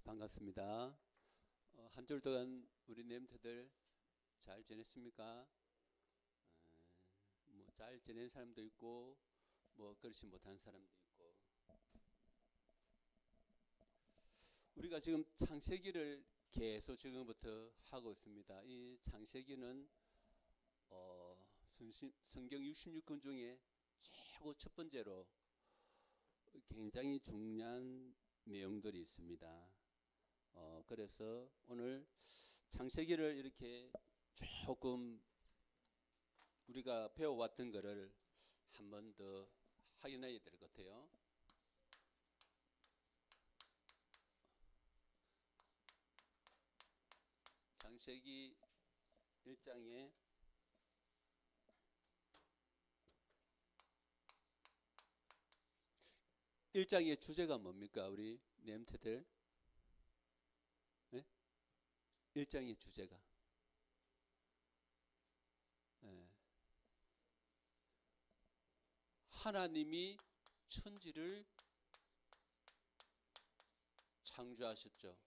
반갑습니다. 한 주 동안 우리 렘터들 잘 지냈습니까? 뭐 잘 지낸 사람도 있고 뭐 그렇지 못한 사람도 있고, 우리가 지금 창세기를 계속 지금부터 하고 있습니다. 이 창세기는 성경 66권 중에 최고 첫 번째로 굉장히 중요한 내용들이 있습니다. 그래서 오늘 창세기를 이렇게 조금 우리가 배워왔던 거를 한 번 더 확인해야 될 것 같아요. 창세기 1장에 의 주제가 뭡니까? 우리 렘트들 1장의 주제가 하나님이 천지를 창조하셨죠.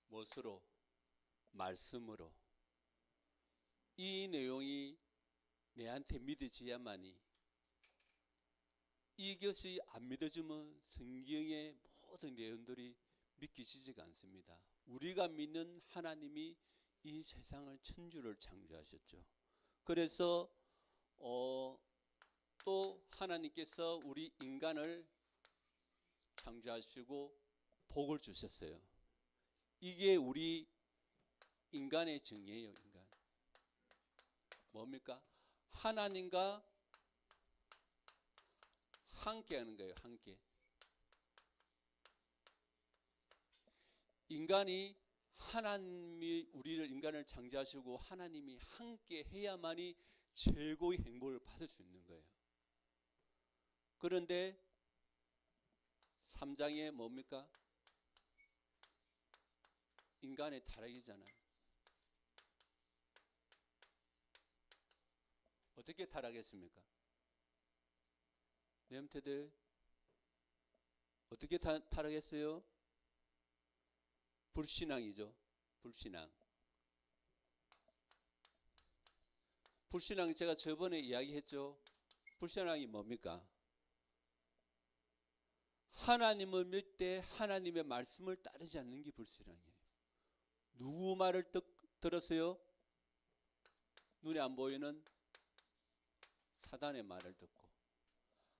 무엇으로? 말씀으로. 이 내용이 내한테 믿어져야만이, 이것이 안 믿어지면 성경의 모든 내용들이 믿기지가 않습니다. 우리가 믿는 하나님이 이 세상을 천주를 창조하셨죠. 그래서 또 하나님께서 우리 인간을 창조하시고 복을 주셨어요. 이게 우리 인간의 정의예요. 인간 뭡니까? 하나님과 함께 하는 거예요. 함께. 인간이, 하나님이 우리를, 인간을 창조하시고 하나님이 함께 해야만이 최고의 행복을 받을 수 있는 거예요. 그런데 3장에 뭡니까? 인간의 타락이잖아요. 어떻게 타락했습니까? 렘트들 어떻게 타락했어요? 불신앙이죠. 불신앙. 불신앙, 제가 저번에 이야기했죠. 불신앙이 뭡니까? 하나님을 믿을 때 하나님의 말씀을 따르지 않는 게 불신앙이에요. 누구 말을 들었어요? 눈에 안 보이는 사단의 말을 듣고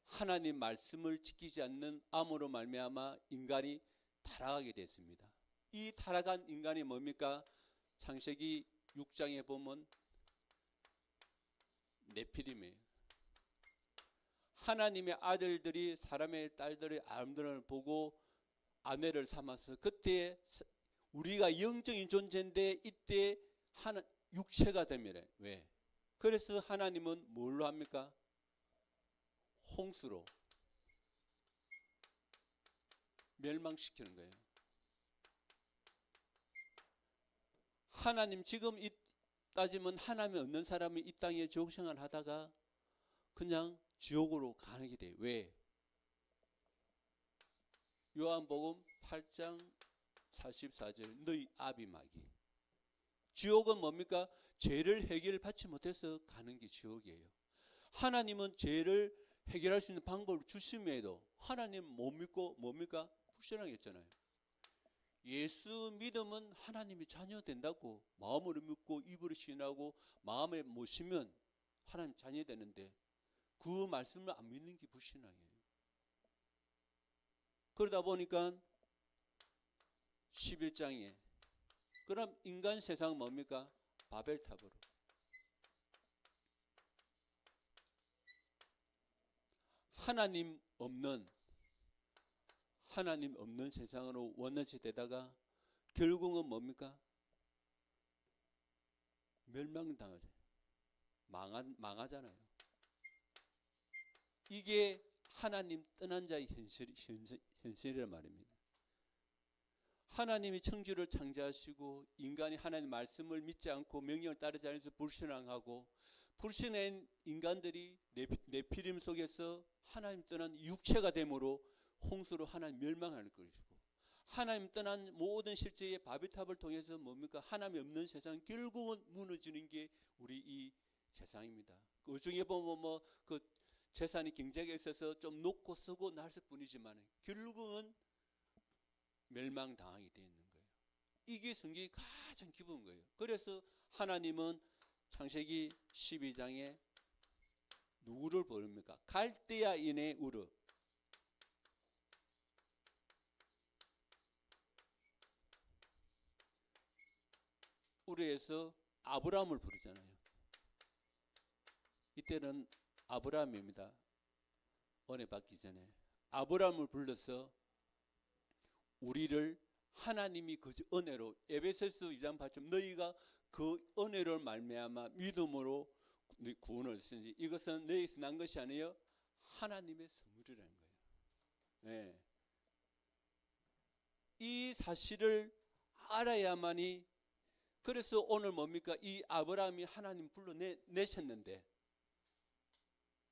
하나님 말씀을 지키지 않는 암으로 말미암아 인간이 타락하게 됐습니다. 이 타락한 인간이 뭡니까? 창세기 6장에 보면 네피림이에요. 하나님의 아들들이 사람의 딸들의 아름다움을 보고 아내를 삼아서, 그때 우리가 영적인 존재인데 이때 육체가 됩니다. 왜? 그래서 하나님은 뭘로 합니까? 홍수로 멸망시키는 거예요. 하나님, 지금 따지면 하나님 없는 사람이 이 땅에 지옥 생활을 하다가 그냥 지옥으로 가게 돼요. 왜? 요한복음 8장 44절 너희 아비 마귀. 지옥은 뭡니까? 죄를 해결받지 못해서 가는 게 지옥이에요. 하나님은 죄를 해결할 수 있는 방법을 주심에도 하나님 못 믿고 뭡니까? 불신앙했잖아요. 예수 믿으면 하나님이 자녀 된다고 마음으로 믿고 입으로 신하고 마음에 모시면 하나님 자녀 되는데 그 말씀을 안 믿는 게 불신앙이에요. 그러다 보니까 11장에 그럼 인간 세상은 뭡니까? 바벨탑으로. 하나님 없는 세상으로 원넷이 되다가 결국은 뭡니까? 멸망당하죠. 망하잖아요. 이게 하나님 떠난 자의 현실이란 말입니다. 하나님이 천지를 창조하시고 인간이 하나님 말씀을 믿지 않고 명령을 따르지 않아서 불신앙하고, 불신한 인간들이 네피림 속에서 하나님 떠난 육체가 되므로 홍수로 하나님 멸망할 것이고, 하나님 떠난 모든 실제의 바벨탑을 통해서 뭡니까? 하나님이 없는 세상 결국은 무너지는 게 우리 이 세상입니다. 그 중에 보면 뭐 그 재산이 경제에 있어서 좀 높고 쓰고 났을 뿐이지만 결국은 멸망당하게 되어 있는 거예요. 이게 성경이 가장 기본 거예요. 그래서 하나님은 창세기 12장에 누구를 부릅니까? 갈대아인의 우르. 우르에서 아브라함을 부르잖아요. 이때는 아브라함입니다. 은혜 받기 전에 아브라함을 불러서 우리를 하나님이 그 은혜로 에베소서 2장 8절 너희가 그 은혜를 말미암아 믿음으로 구원을 얻으니 이것은 너희에서 난 것이 아니요 하나님의 선물이라는 거예요. 네. 이 사실을 알아야만이 그래서 오늘 뭡니까? 이 아브라함이 하나님 불러내셨는데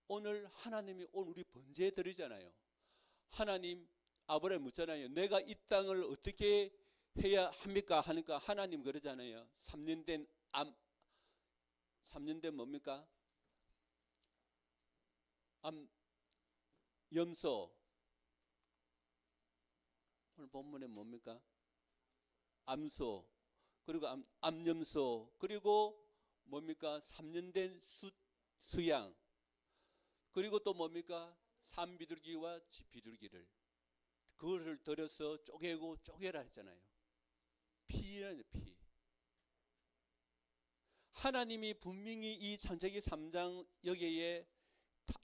오늘 하나님이 오늘 우리 번제에 드리잖아요. 하나님 아브라함이 묻잖아요. 내가 이 땅을 어떻게 해야 합니까? 하니까 하나님 그러잖아요. 3년 된 뭡니까? 염소. 오늘 본문에 뭡니까? 암소. 그리고 암염소. 그리고 뭡니까? 3년 된 수양. 그리고 또 뭡니까? 산비둘기와 쥐비둘기를 그것을 들여서 쪼개고 쪼개라 했잖아요. 피라는 피. 하나님이 분명히 이 창세기 3장 여기에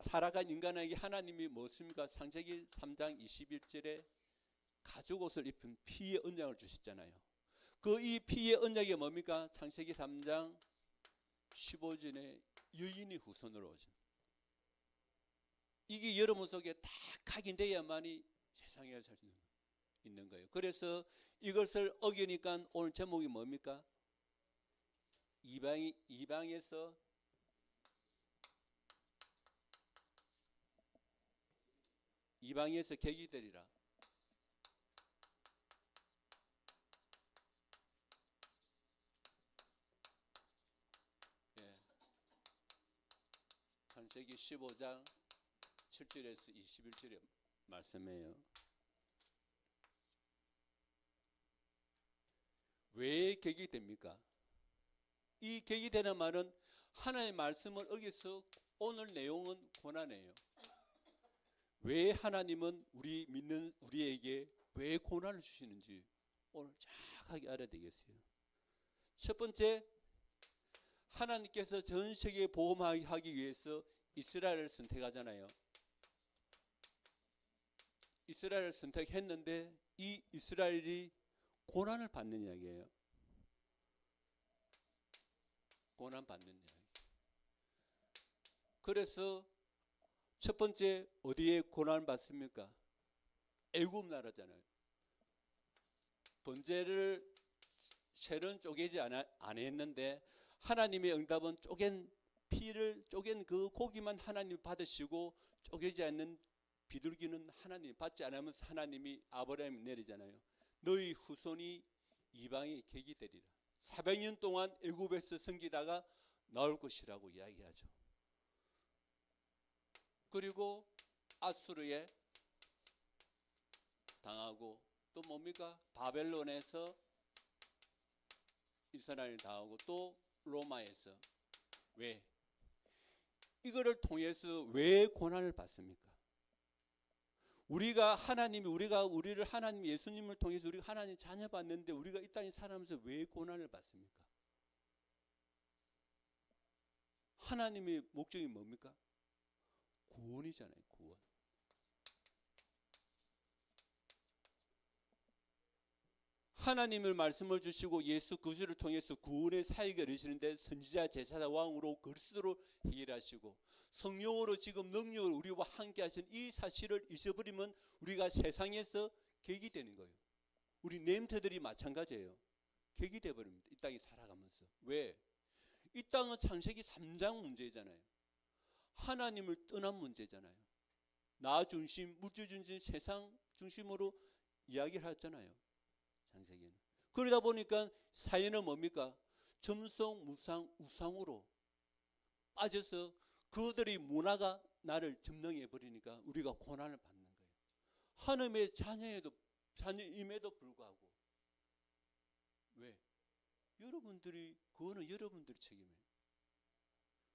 살아간 인간에게 하나님이 무엇입니까? 창세기 3장 21절에 가죽옷을 입힌 피의 언약을 주셨잖아요. 그 이 피의 언약이 뭡니까? 창세기 3장 15절에 여인의 후손으로 오신. 이게 여러분 속에 다 각인돼야만이 세상에 살 수 있는 거예요. 그래서 이것을 어기니까 오늘 제목이 뭡니까? 이방에서 객이 되리라. 예. 창세기 15장 7절에서 21절의 말씀이에요. 왜 객이 됩니까? 이 객이 되는 말은 하나님의 말씀을 어겨서 오늘 내용은 고난이에요. 왜 하나님은 우리 믿는 우리에게 왜 고난을 주시는지 오늘 정확하게 알아야 되겠어요. 첫 번째, 하나님께서 전 세계에 복음하기 위해서 이스라엘을 선택하잖아요. 이스라엘을 선택했는데 이 이스라엘이 고난을 받는 이야기예요. 고난 받는 이야기. 그래서 첫 번째 어디에 고난을 받습니까? 애굽 나라잖아요. 번제를 셀은 쪼개지 안 했는데 하나님의 응답은 쪼갠 그 고기만 하나님 받으시고 쪼개지 않는 비둘기는 하나님 받지 않으면서 하나님이 아브라함이 내리잖아요. 너희 후손이 이방의 객이 되리라. 400년 동안 애굽에서 섬기다가 나올 것이라고 이야기하죠. 그리고 아수르에 당하고 또 뭡니까? 바벨론에서 이스라엘이 당하고 또 로마에서. 왜? 이거를 통해서 왜 고난을 받습니까? 우리를 하나님 예수님을 통해서 우리가 하나님 자녀 받는데 우리가 이 땅에 살아가면서 왜 고난을 받습니까? 하나님의 목적이 뭡니까? 구원이잖아요. 구원. 하나님을 말씀을 주시고 예수 그리스도를 통해서 구원의 사역을 이루시는데 선지자 제사장 왕으로 그리스도로 해결하시고 성령으로 지금 능력을 우리와 함께 하신 이 사실을 잊어버리면 우리가 세상에서 객이 되는 거예요. 우리 렘터들이 마찬가지예요. 객이 되어버립니다. 이 땅에 살아가면서. 왜? 이 땅은 창세기 3장 문제잖아요. 하나님을 떠난 문제잖아요. 나 중심, 물질 중심, 세상 중심으로 이야기를 했잖아요. 창세기는. 그러다 보니까 사회는 뭡니까? 점성 우상으로 빠져서 그들의 문화가 나를 점령해 버리니까 우리가 고난을 받는 거예요. 하나님의 자녀임에도 불구하고. 왜? 그거는 여러분들의 책임이에요.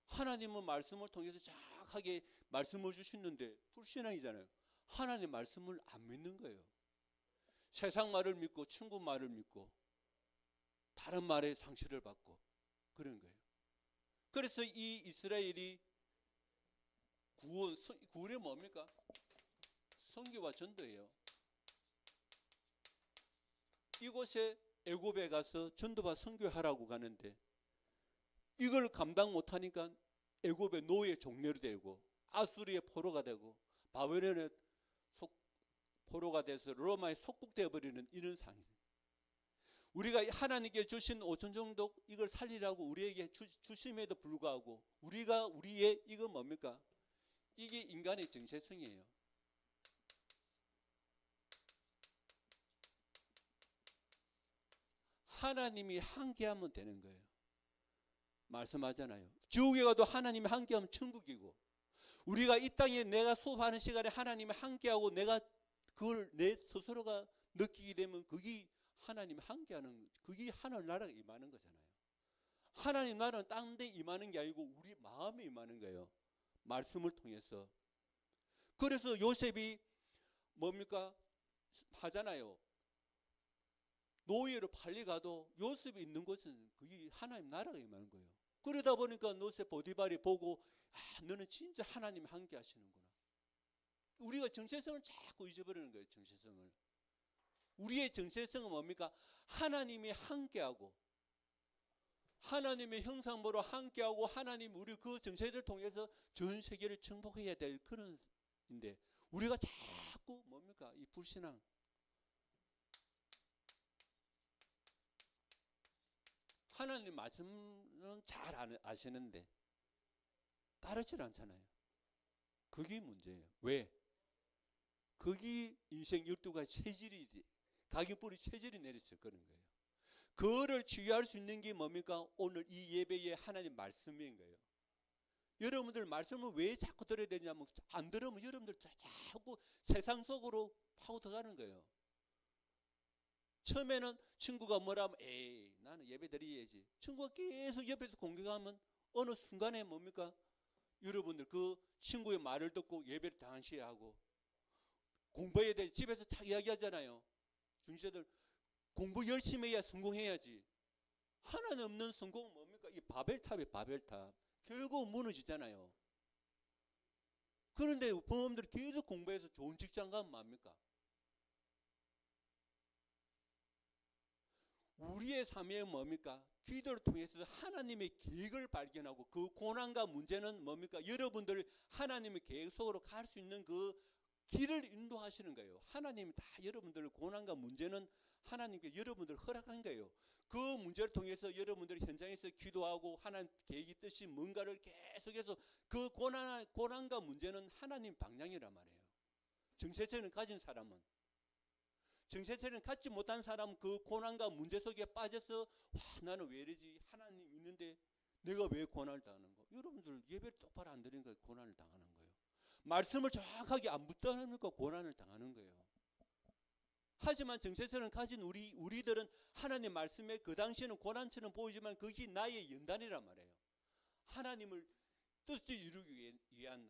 하나님은 말씀을 통해서 정확하게 말씀을 주시는데 불신앙이잖아요. 하나님 말씀을 안 믿는 거예요. 세상 말을 믿고 친구 말을 믿고 다른 말에 상실을 받고 그런 거예요. 그래서 이 이스라엘이 구원이 뭡니까? 선교와 전도예요. 이곳에 애굽에 가서 전도와 선교하라고 가는데 이걸 감당 못하니까 애굽의 노예 종려로 되고 아수리의 포로가 되고 바벨론의 포로가 돼서 로마에 속국되어 버리는 이런 상황이에요. 우리가 하나님께 주신 5천 정도 이걸 살리라고 우리에게 주심에도 불구하고 우리의 이건 뭡니까? 이게 인간의 정체성이에요. 하나님이 함께하면 되는 거예요. 말씀하잖아요. 지옥에 가도 하나님이 함께하면 천국이고 우리가 이 땅에 내가 수업하는 시간에 하나님이 함께하고 내가 그걸 내 스스로가 느끼게 되면 그게 하나님이 함께하는 그게 하늘 나라가 임하는 거잖아요. 하나님 나라는 딴 데 임하는 게 아니고 우리 마음에 임하는 거예요. 말씀을 통해서. 그래서 요셉이 뭡니까? 하잖아요. 노예로 팔려가도 요셉이 있는 곳은 그게 하나님 나라가 임하는 거예요. 그러다 보니까 요셉 보디발이 보고 너는 진짜 하나님이 함께 하시는구나. 우리가 정체성을 자꾸 잊어버리는 거예요. 정체성을. 우리의 정체성은 뭡니까? 하나님이 함께하고 하나님의 형상으로 함께하고 하나님 우리 그 정체를 통해서 전 세계를 정복해야 될 그런 인데 우리가 자꾸 뭡니까? 이 불신앙. 하나님 말씀은 잘 아시는데 따르질 않잖아요. 그게 문제예요. 왜? 그게 인생 12가지 체질이지. 각인뿌리 체질이 내렸을 거는 거예요. 그거를 치유할 수 있는 게 뭡니까? 오늘 이 예배의 하나님 말씀인 거예요. 여러분들 말씀을 왜 자꾸 들어야 되냐면 안 들으면 여러분들 자꾸 세상 속으로 파고 들어가는 거예요. 처음에는 친구가 뭐라면 에이 나는 예배 드려야지. 친구가 계속 옆에서 공격하면 어느 순간에 뭡니까? 여러분들 그 친구의 말을 듣고 예배를 당시하고 공부해야 돼. 집에서 딱 이야기하잖아요. 중시자들 공부 열심히 해야 성공해야지. 하나는 없는 성공은 뭡니까? 이 바벨탑이에요. 바벨탑. 결국 무너지잖아요. 그런데 부모님들이 계속 공부해서 좋은 직장 가면 뭡니까? 우리의 삶이 뭡니까? 기도를 통해서 하나님의 계획을 발견하고 그 고난과 문제는 뭡니까? 여러분들 하나님의 계획 속으로 갈 수 있는 그 길을 인도하시는 거예요. 하나님이 다 여러분들 고난과 문제는 하나님께 여러분들 허락한 거예요. 그 문제를 통해서 여러분들이 현장에서 기도하고 하나님 계획이 뜻이 뭔가를 계속해서 그 고난과 문제는 하나님 방향이란 말이에요. 정체성을 가진 사람은 정체성을 갖지 못한 사람은 그 고난과 문제 속에 빠져서 나는 왜 이러지? 하나님 있는데 내가 왜 고난을 당하는 거? 여러분들 예배를 똑바로 안 드리는 거예요. 고난을 당하는 거예요. 말씀을 정확하게 안 붙다니까 고난을 당하는 거예요. 하지만 정체성을 가진 우리들은 하나님 말씀에 그 당시에는 고난처럼 보이지만 그게 나의 연단이란 말이에요. 하나님을 뜻을 이루기 위한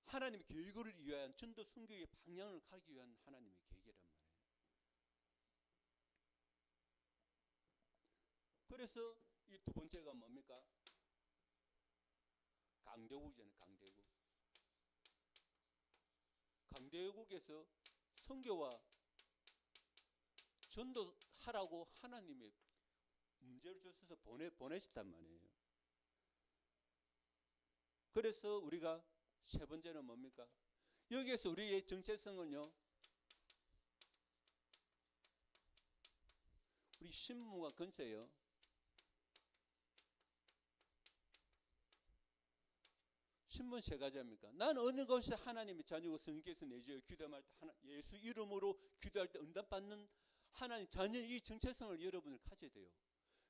하나님의 계획을 위한 전도 선교의 방향을 가기 위한 하나님의 계획이란 말이에요. 그래서 이 두 번째가 뭡니까? 강대국이잖아요. 강대국. 강대국에서 선교와 전도하라고 하나님의 문제를 주셔서 보내셨단 말이에요. 그래서 우리가 세 번째는 뭡니까? 여기에서 우리의 정체성은요. 우리 신분과 건세요. 신분 세 가지 합니까? 난 어느 것이 하나님의 자녀고 성경에서 내주어 기도할 때 예수 이름으로 기도할 때 응답받는 하나님 자녀 이 정체성을 여러분을 가져야 돼요.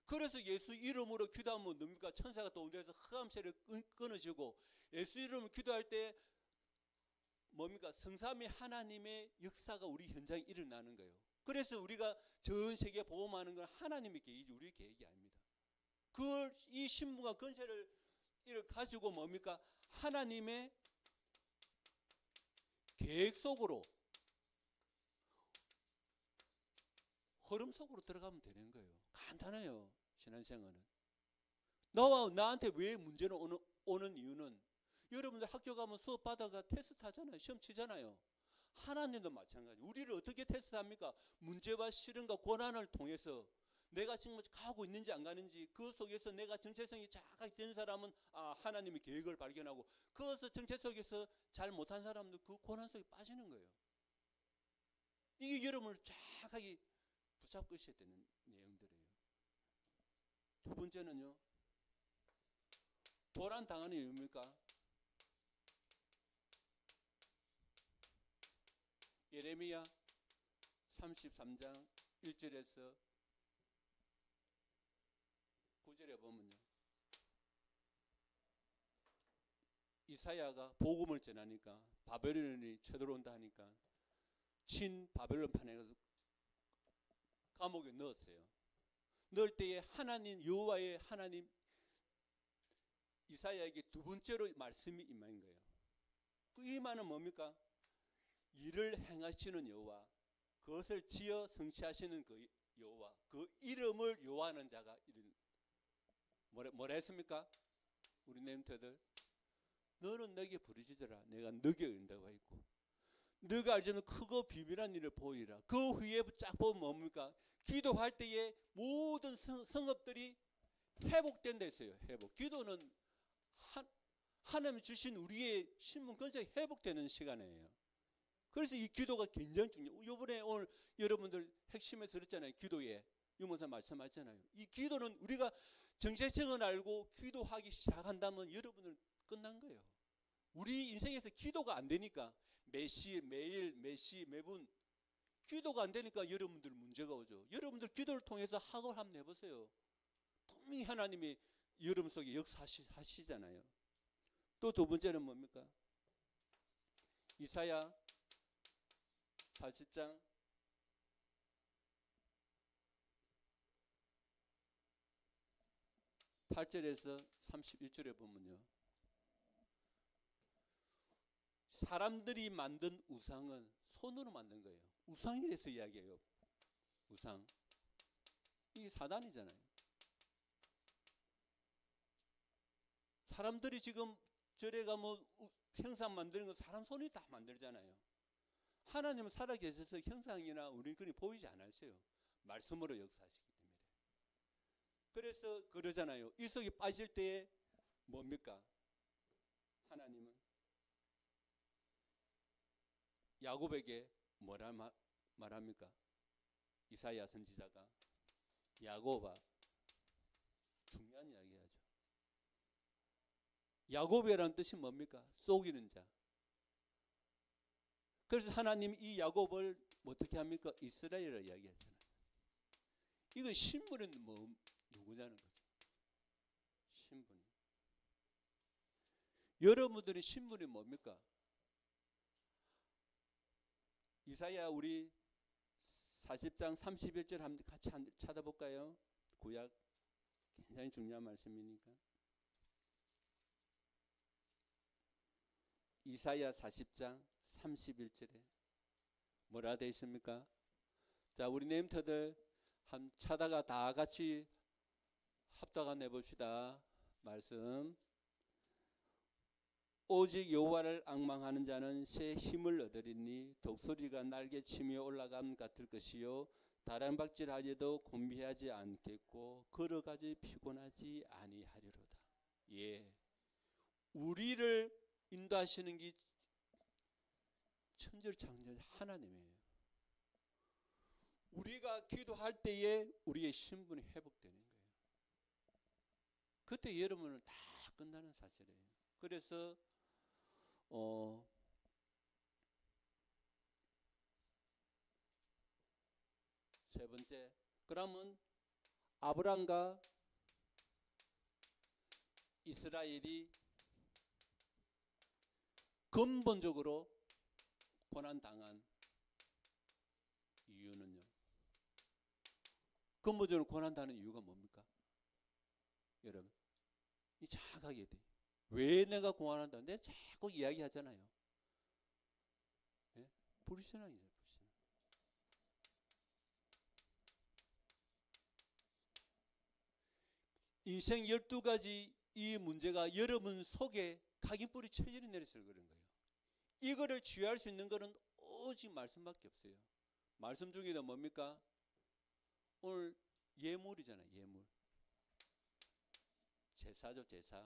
그래서 예수 이름으로 기도하면 뭡니까? 천사가 또 온데서 흑암세를 끊어지고 예수 이름으로 기도할 때 뭡니까? 성삼위 하나님의 역사가 우리 현장에 일어나는 거예요. 그래서 우리가 전 세계 보험하는 건 하나님의 계획이지 우리 계획이 아닙니다. 이 신분과 권세를 이를 가지고 뭡니까? 하나님의 계획 속으로 흐름 속으로 들어가면 되는 거예요. 간단해요. 신앙생활은. 너와 나한테 왜 문제는 오는 이유는 여러분들 학교 가면 수업 받아가 테스트 하잖아요. 시험 치잖아요. 하나님도 마찬가지. 우리를 어떻게 테스트합니까? 문제와 시련과 고난을 통해서 내가 지금 가고 있는지 안 가는지 그 속에서 내가 정체성이 정확하게 된 사람은 하나님의 계획을 발견하고 그것을 정체 속에서 잘 못한 사람들 그 고난 속에 빠지는 거예요. 이게 여러분을 정확하게 붙잡고 있어야 되는 내용들이에요. 두 번째는요. 도란 당하는 이유입니까? 예레미야 33장 1절에서 9절에 보면요. 이사야가 복음을 전하니까 바벨론이 쳐들어온다 하니까 친 바벨론판에 가서 감옥에 넣었어요. 넣을 때에 하나님 여호와의 하나님 이사야에게 두 번째로 말씀이 임한 거예요. 이 말은 뭡니까? 일을 행하시는 여호와, 그것을 지어 성취하시는 그 여호와, 그 이름을 요하는 자가 이런 뭐라 했습니까? 우리 멘토들 너는 내게 부르짖으라 내가 너게 은다고 했고 너가 알지는 크고 비밀한 일을 보이라. 그 후에 쫙 보면 뭡니까? 기도할 때에 모든 성읍들이 회복된다 했어요. 회복. 기도는 하나님 주신 우리의 신분 권세가 회복되는 시간이에요. 그래서 이 기도가 굉장히 중요해요. 이번에 오늘 여러분들 핵심에서 그랬잖아요. 기도에 유모사 말씀하셨잖아요. 이 기도는 우리가 정체성을 알고 기도하기 시작한다면 여러분은 끝난 거예요. 우리 인생에서 기도가 안 되니까 매시 매일 매시 매분 기도가 안 되니까 여러분들 문제가 오죠. 여러분들 기도를 통해서 학을 한번 해보세요. 분명히 하나님이 여러분 속에 역사하시잖아요. 또 두 번째는 뭡니까? 이사야 40장 8절에서 31절에 보면요. 사람들이 만든 우상은 손으로 만든 거예요. 우상에 대해서 이야기해요. 우상. 이게 사단이잖아요. 사람들이 지금 절에 가면 형상 만드는 건 사람 손이 다 만들잖아요. 하나님은 살아계셔서 형상이나 우리 그리 보이지 않으세요. 말씀으로 역사하시기 때문에. 그래서 그러잖아요. 이석이 빠질 때에 뭡니까? 하나님은 야곱에게 뭐라 말합니까? 이사야 선지자가 야곱아 중요한 이야기하죠. 야곱이라는 뜻이 뭡니까? 속이는 자. 그래서 하나님 이 야곱을 어떻게 합니까? 이스라엘이라고 이야기하잖아요. 이거 신분은 누구냐는 거죠. 신분이. 여러분들의 신분이 뭡니까? 이사야 우리 40장 31절 한번 같이 찾아볼까요? 구약 굉장히 중요한 말씀이니까. 이사야 40장 31절에 뭐라 되어 있습니까? 자, 우리 네임터들 한 차다가 다 같이 합다가 내봅시다. 말씀. 오직 여호와를 앙망하는 자는 새 힘을 얻으리니 독수리가 날개 치며 올라감 같을 것이요 다른 박질하지도 곤비하지 않겠고 걸어가지 피곤하지 아니하리로다. 예, 우리를 인도하시는 게 천지창조 하나님이에요. 우리가 기도할 때에 우리의 신분이 회복되는 거예요. 그때 여러분은 다 끝나는 사실이에요. 그래서 세 번째, 그러면 아브람과 이스라엘이 근본적으로 고난당한 이유는요. 근본적으로 고난당하는 이유가 뭡니까? 여러분, 이 정확하게 돼. 왜 내가 고난한다? 내가 자꾸 이야기하잖아요. 예? 불신앙이죠, 불신앙. 인생 12가지 이 문제가 여러분 속에 각인뿌리 체질이 내려서 그런 거예요. 이거를 치유할 수 있는 것은 오직 말씀밖에 없어요. 말씀 중에도 뭡니까? 오늘 예물이잖아요. 예물. 제사죠. 제사.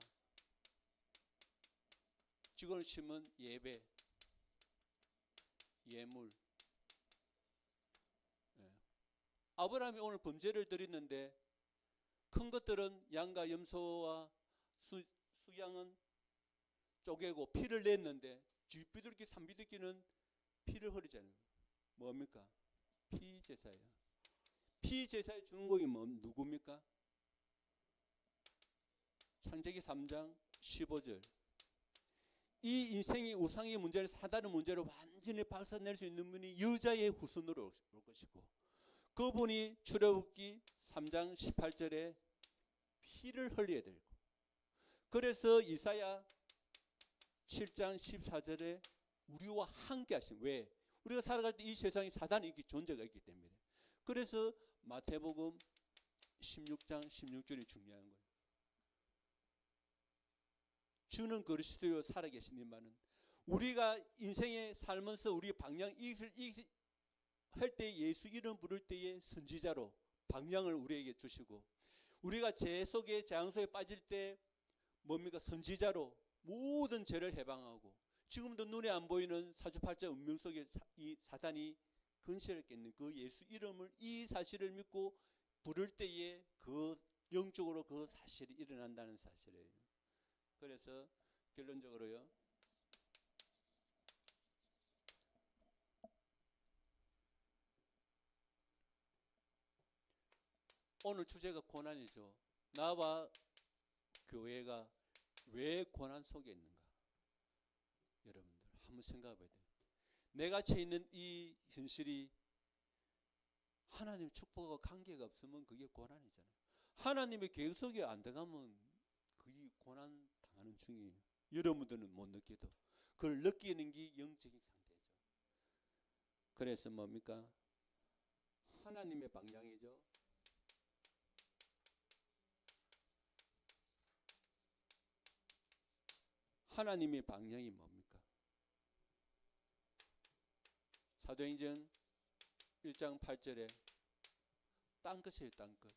직원을 치면 예배. 예물. 예. 아브라함이 오늘 번제를 드렸는데 큰 것들은 양과 염소와 수양은 쪼개고 피를 냈는데 쥐비둘기 산비둘기는 피를 흐리잖아요. 뭡니까? 피제사예요. 피제사의 주인공이 누굽니까? 창세기 3장 15절. 이 인생의 우상의 문제를 사다른 문제를 완전히 박살낼 수 있는 분이 여자의 후손으로 올 것이고 그분이 출애굽기 3장 18절에 피를 흘려야 되고 그래서 이사야 7장 14절에 우리와 함께 하신 왜? 우리가 살아갈 때 이 세상에 사단이 있기 존재가 있기 때문에 그래서 마태복음 16장 16절이 중요한 거예요. 주는 그리스도요 살아계시니만은 우리가 인생에 살면서 우리 방향 할 때 예수 이름 부를 때에 선지자로 방향을 우리에게 주시고 우리가 죄 속에 재앙 속에 빠질 때 뭡니까? 선지자로 모든 죄를 해방하고 지금도 눈에 안 보이는 사주팔자 운명 속에 이 사단이 근시를 깼는 그 예수 이름을 이 사실을 믿고 부를 때에 그 영적으로 그 사실이 일어난다는 사실이에요. 그래서 결론적으로요. 오늘 주제가 고난이죠. 나와 교회가 왜 고난 속에 있는가? 여러분들 한번 생각해 봐야 돼요. 내가 처해 있는 이 현실이 하나님의 축복과 관계가 없으면 그게 고난이잖아요. 하나님의 계획 속에 안 들어가면 그게 고난 당하는 중이에요. 여러분들은 못 느껴도 그걸 느끼는 게 영적인 상태죠. 그래서 뭡니까? 하나님의 방향이죠. 하나님의 방향이 뭡니까? 사도행전 1장 8절에 땅끝이에요. 땅끝.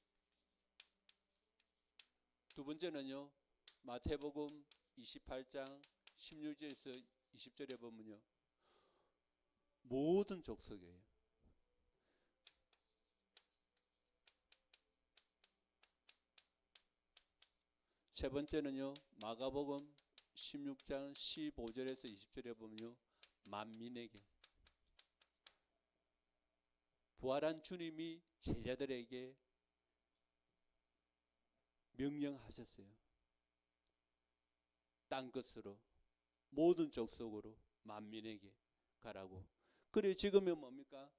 두 번째는요. 마태복음 28장 16절에서 20절에 보면요. 모든 족속이에요. 세 번째는요. 마가복음 16장 15절에서 20절에 보면요. 만민에게. 부활한 주님이 제자들에게 명령하셨어요. 땅끝으로 모든 족속으로 만민에게 가라고. 그래 지금은 뭡니까?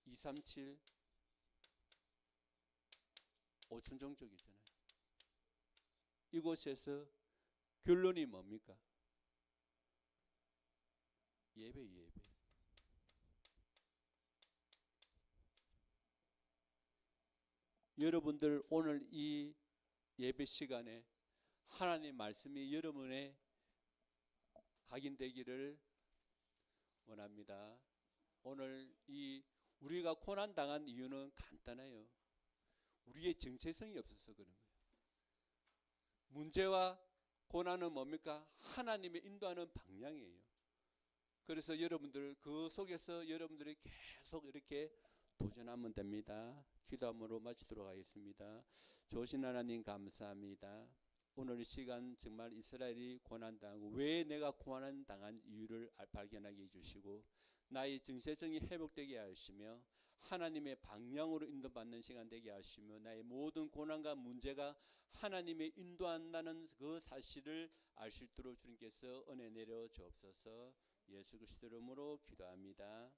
237 5천 족 있잖아요. 이곳에서 결론이 뭡니까? 예배. 여러분들 오늘 이 예배 시간에 하나님의 말씀이 여러분의 각인되기를 원합니다. 오늘 이 우리가 고난 당한 이유는 간단해요. 우리의 정체성이 없어서 그런 거예요. 문제와 고난은 뭡니까? 하나님의 인도하는 방향이에요. 그래서 여러분들 그 속에서 여러분들이 계속 이렇게 도전하면 됩니다. 기도함으로 마치도록 하겠습니다. 좋으신 하나님 감사합니다. 오늘 이 시간 정말 이스라엘이 고난당하고 왜 내가 고난당한 이유를 발견하게 해주시고 나의 정체성이 회복되게 하시며 하나님의 방향으로 인도받는 시간 되게 하시며 나의 모든 고난과 문제가 하나님의 인도한다는 그 사실을 알 수 있도록 주님께서 은혜 내려 주옵소서. 예수 그리스도 이름으로 기도합니다.